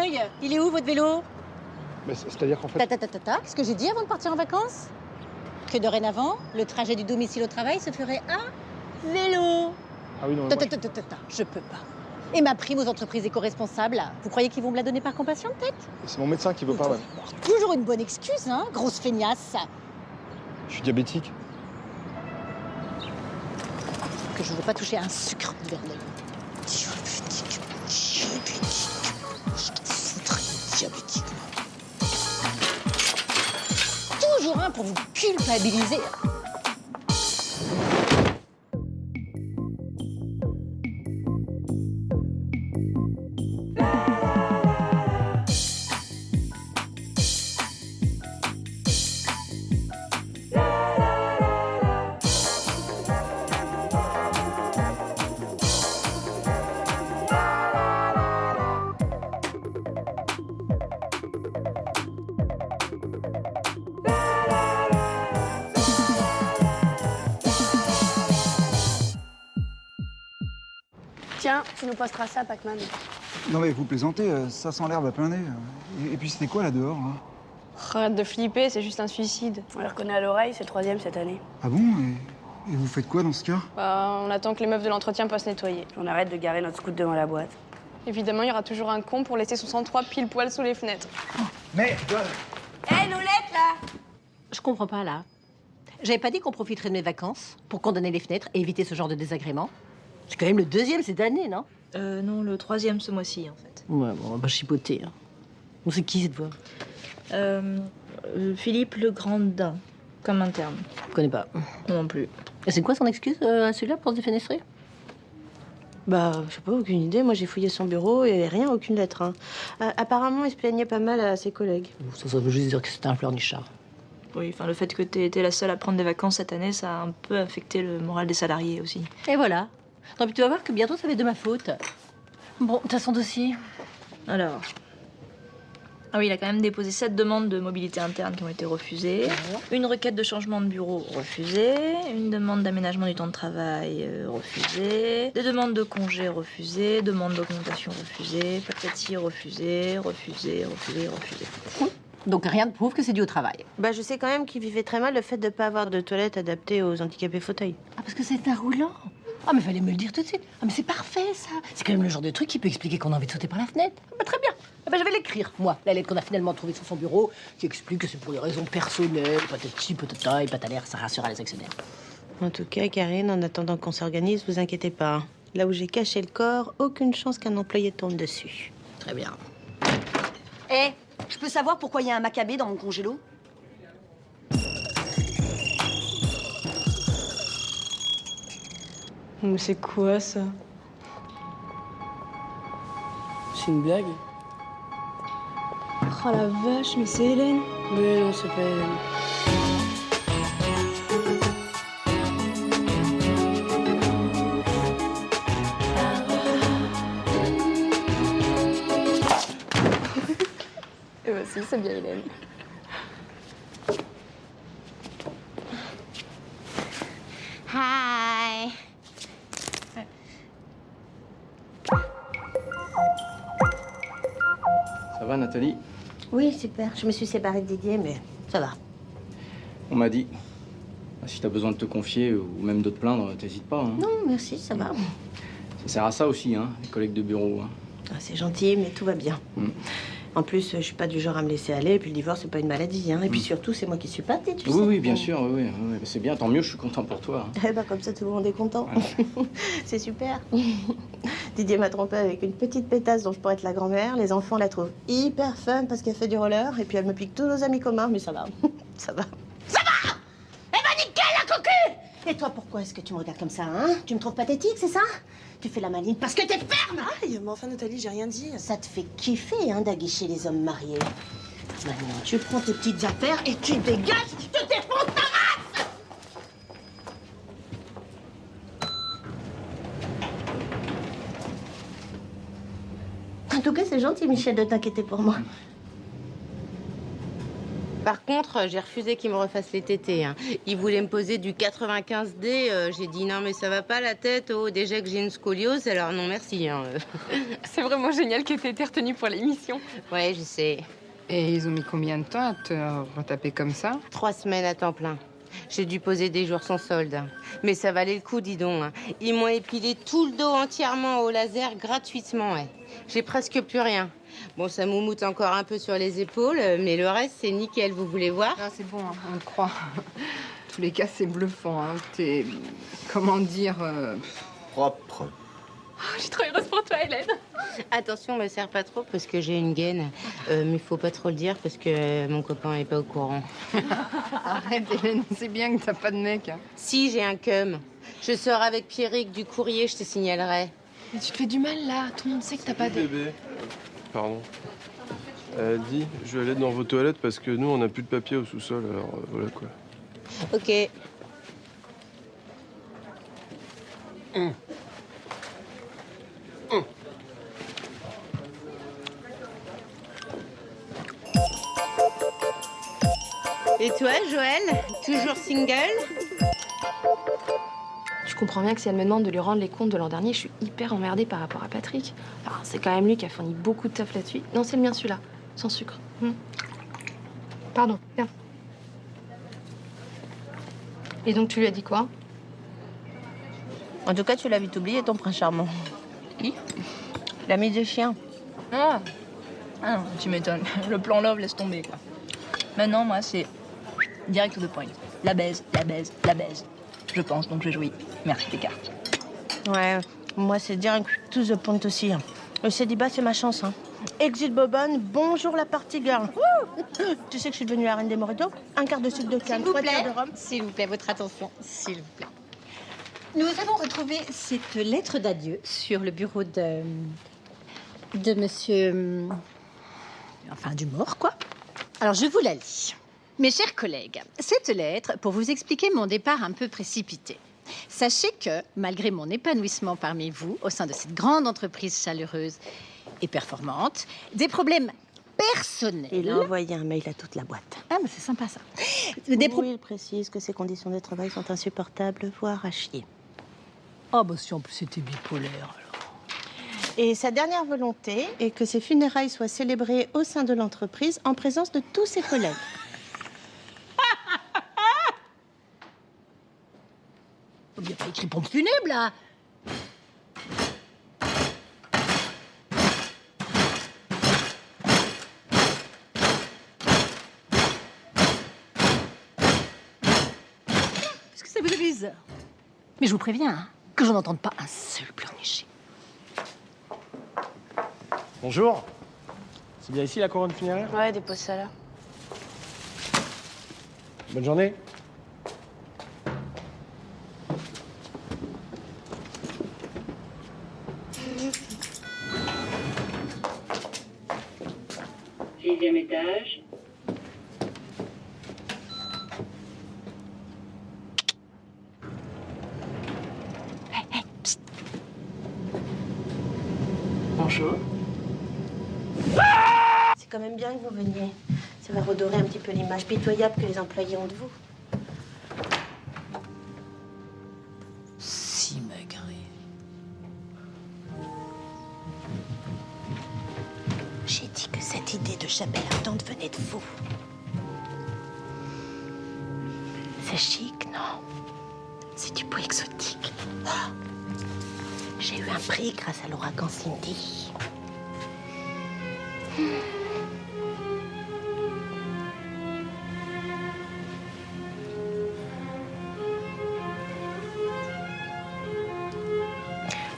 travail. Il est où, votre vélo? Mais c'est-à-dire qu'en fait... Qu'est-ce que j'ai dit avant de partir en vacances? Que dorénavant, le trajet du domicile au travail se ferait à vélo. Ah oui, non, mais Je peux pas. Et ma prime aux entreprises éco-responsables, vous croyez qu'ils vont me la donner par compassion, peut-être? c'est mon médecin qui veut pas, ouais. Toujours une bonne excuse, hein, grosse feignasse. Je suis diabétique. Que je veux pas toucher à un sucre, bordel. Diabétique. Je t'en foutrais, diabétique. Toujours un pour vous culpabiliser. Tiens, tu nous posteras ça, Pac-Man. Non mais vous plaisantez, ça sent l'herbe à plein nez. Et puis c'était quoi là dehors là? Arrête de flipper, c'est juste un suicide. On les reconnaît à l'oreille, c'est le 3e cette année. Ah bon et vous faites quoi dans ce cas? Bah, on attend que les meufs de l'entretien passent nettoyer. On arrête de garer notre scout devant la boîte. Évidemment, il y aura toujours un con pour laisser son 103 pile poil sous les fenêtres. Mais Hé, Loulette, là! Je comprends pas, là. J'avais pas dit qu'on profiterait de mes vacances pour condamner les fenêtres et éviter ce genre de désagrément. C'est quand même le 2e cette année, non? Non, le 3e ce mois-ci, en fait. Ouais, bon, on va pas chipoter. Hein. On sait qui, cette voix? Philippe Legrandin, comme interne. Je connais pas. Non plus. Et c'est quoi son excuse à celui-là pour se défenestrer? Bah, je sais pas, aucune idée. Moi, j'ai fouillé son bureau et rien, aucune lettre. Hein. Apparemment, il se plaignait pas mal à ses collègues. Ça veut juste dire que c'était un pleurnichard. Oui, enfin, le fait que t'aies été la seule à prendre des vacances cette année, ça a un peu affecté le moral des salariés aussi. Et voilà. Non, puis tu vas voir que bientôt, ça va être de ma faute. Bon, t'as son dossier? Alors... Ah oui, il a quand même déposé 7 demandes de mobilité interne qui ont été refusées, une requête de changement de bureau refusée, une demande d'aménagement du temps de travail refusée, des demandes de congés refusées, demande d'augmentation refusée, patati refusée. Donc rien ne prouve que c'est dû au travail. Bah, je sais quand même qu'il vivait très mal le fait de pas avoir de toilette adaptée aux handicapés fauteuils. Ah, parce que c'est un roulant? Ah, mais fallait me le dire tout de suite. Ah, mais c'est parfait, ça. C'est quand même le genre de truc qui peut expliquer qu'on a envie de sauter par la fenêtre. Ah, bah, très bien. Ah, bah, je vais l'écrire, moi, la lettre qu'on a finalement trouvée sur son bureau, qui explique que c'est pour des raisons personnelles, patati, patata, et patalaire, ça rassurera les actionnaires. En tout cas, Karine, en attendant qu'on s'organise, vous inquiétez pas. Là où j'ai caché le corps, aucune chance qu'un employé tombe dessus. Très bien. Eh, je peux savoir pourquoi il y a un macabé dans mon congélo? Mais c'est quoi, ça? C'est une blague? Oh la vache, mais c'est Hélène. Mais non, c'est pas Hélène. Et bah si, c'est bien Hélène. Hi. Ça va, Nathalie? Oui, super. Je me suis séparée de Didier, mais ça va. On m'a dit. Si t'as besoin de te confier ou même de te plaindre, t'hésites pas. Hein. Non, merci, ça va. Ça sert à ça aussi, hein, les collègues de bureau. Hein. Ah, c'est gentil, mais tout va bien. En plus, je suis pas du genre à me laisser aller, et puis le divorce, c'est pas une maladie. Hein. Et puis surtout, c'est moi qui suis partie, tu sais. Oui, bien sûr, oui. C'est bien, tant mieux, je suis content pour toi. Hein. Eh ben, comme ça, tout le monde est content. Ouais. C'est super. Didier m'a trompée avec une petite pétasse dont je pourrais être la grand-mère. Les enfants la trouvent hyper fun parce qu'elle fait du roller. Et puis elle me pique tous nos amis communs, mais ça va. Ça va. Ça va! Elle va niquer la cocu! Et toi, pourquoi est-ce que tu me regardes comme ça, hein? Tu me trouves pathétique, c'est ça? Tu fais la maline parce que t'es ferme! Aïe, mais enfin, Nathalie, j'ai rien dit. Ça te fait kiffer, hein, d'aguicher les hommes mariés. Maintenant, tu prends tes petites affaires et tu dégages, je te défonce ta race! En tout cas, c'est gentil, Michel, de t'inquiéter pour moi. Par contre, j'ai refusé qu'il me refasse les tétés. Hein. Il voulait me poser du 95D. J'ai dit non, mais ça va pas la tête. Oh, déjà que j'ai une scoliose, alors non, merci. Hein. C'est vraiment génial que t'aies été retenue pour l'émission. Ouais, je sais. Et ils ont mis combien de temps à te retaper comme ça? 3 semaines à temps plein. J'ai dû poser des jours sans solde. Mais ça valait le coup, dis donc. Hein. Ils m'ont épilé tout le dos entièrement au laser gratuitement. Ouais. J'ai presque plus rien. Bon, ça moumoute encore un peu sur les épaules, mais le reste, c'est nickel. Vous voulez voir? Ah, c'est bon, hein, on te croit. En tous les cas, c'est bluffant. Hein. T'es... comment dire... Propre. Oh, je suis trop heureuse pour toi, Hélène. Attention, me serre pas trop parce que j'ai une gaine. Mais faut pas trop le dire parce que mon copain est pas au courant. Arrête, Hélène, c'est bien que t'as pas de mec. Hein. Si, j'ai un cum. Je sors avec Pierrick du courrier, je te signalerai. Mais tu te fais du mal, là. Tout le monde sait que t'as pas de... Bébé, pardon. Dis, je vais aller dans vos toilettes parce que nous, on n'a plus de papier au sous-sol, alors voilà quoi. Ok. Et toi, Joël? Toujours single? Je comprends bien que si elle me demande de lui rendre les comptes de l'an dernier, je suis hyper emmerdée par rapport à Patrick. Enfin, c'est quand même lui qui a fourni beaucoup de taf là-dessus. Non, c'est le mien, celui-là. Sans sucre. Pardon, viens. Et donc, tu lui as dit quoi? En tout cas, tu l'as vite oublié, ton prince charmant. Qui? L'ami de chien. Ah non, tu m'étonnes. Le plan love laisse tomber, quoi. Maintenant, moi, c'est direct to the point. La baise, la baise, la baise. Je pense, donc je jouis. Merci, des cartes. Ouais, moi, c'est direct to the point aussi. Le célibat, c'est ma chance. Hein. Exit Bobonne, bonjour la party girl. Tu sais que je suis devenue la reine des mojitos? Un quart de sucre de canne, 3 tiers de rhum. S'il vous plaît, votre attention, s'il vous plaît. Nous avons retrouvé cette lettre d'adieu sur le bureau de monsieur... enfin, du mort, quoi. Alors, je vous la lis. Mes chers collègues, cette lettre pour vous expliquer mon départ un peu précipité. Sachez que, malgré mon épanouissement parmi vous, au sein de cette grande entreprise chaleureuse et performante, des problèmes personnels... Il a envoyé un mail à toute la boîte. Ah, mais c'est sympa, ça. Oui, il précise que ses conditions de travail sont insupportables, voire à chier. Ah, bah si en plus c'était bipolaire, alors. Et sa dernière volonté est que ses funérailles soient célébrées au sein de l'entreprise en présence de tous ses collègues. Il n'y a pas écrit pompe funèbre, là. Qu'est-ce que ça vous amuse? Mais je vous préviens, hein, que j'en entende pas un seul pleurnicher. Bonjour. C'est bien ici la couronne funéraire? Ouais, dépose ça là. Bonne journée. Sixième étage. Bonjour. C'est quand même bien que vous veniez. Ça va redorer un petit peu l'image pitoyable que les employés ont de vous. Si maigre. J'ai dit que cette idée de chapelle ardente venait de vous. C'est chic, non? C'est du beau exotique. Ah. J'ai eu un prix grâce à l'ouragan Cindy.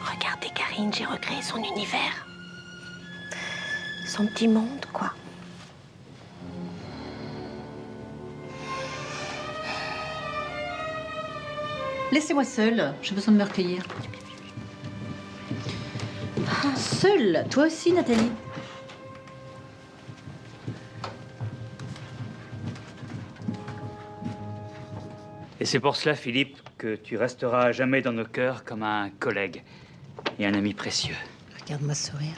Regardez, Karine, j'ai recréé son univers. Son petit monde, quoi. Laissez-moi seule, j'ai besoin de me recueillir. Seule? Toi aussi, Nathalie? Et c'est pour cela, Philippe, que tu resteras à jamais dans nos cœurs comme un collègue et un ami précieux. Regarde-moi sourire.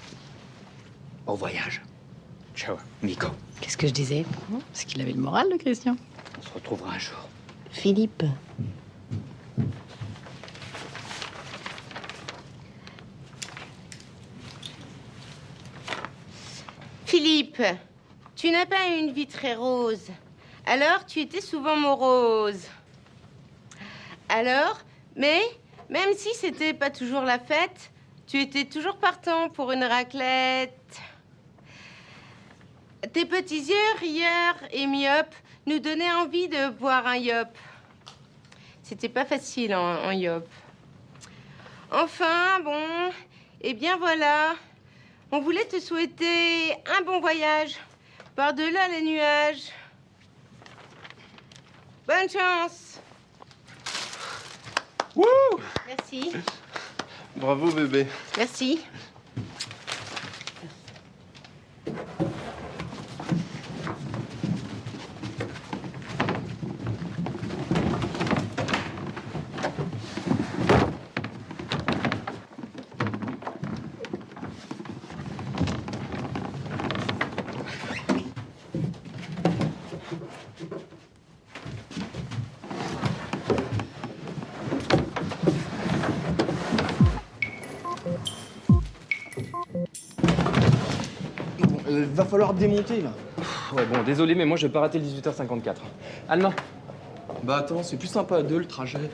Au voyage. Ciao, Nico. Qu'est-ce que je disais? C'est qu'il avait le moral, le Christian. On se retrouvera un jour. Philippe. Philippe, tu n'as pas une vie très rose. Alors, tu étais souvent morose. Alors, mais même si c'était pas toujours la fête, tu étais toujours partant pour une raclette. Tes petits yeux rieurs et myopes nous donnaient envie de boire un yop. C'était pas facile en yop. Enfin, bon, eh bien voilà. On voulait te souhaiter un bon voyage par-delà les nuages. Bonne chance. Wouh! Merci. Bravo bébé. Merci. Va falloir démonter, là. Ouais, bon, désolé, mais moi, je vais pas rater le 18h54. Alma. Bah attends, c'est plus sympa à deux, le trajet.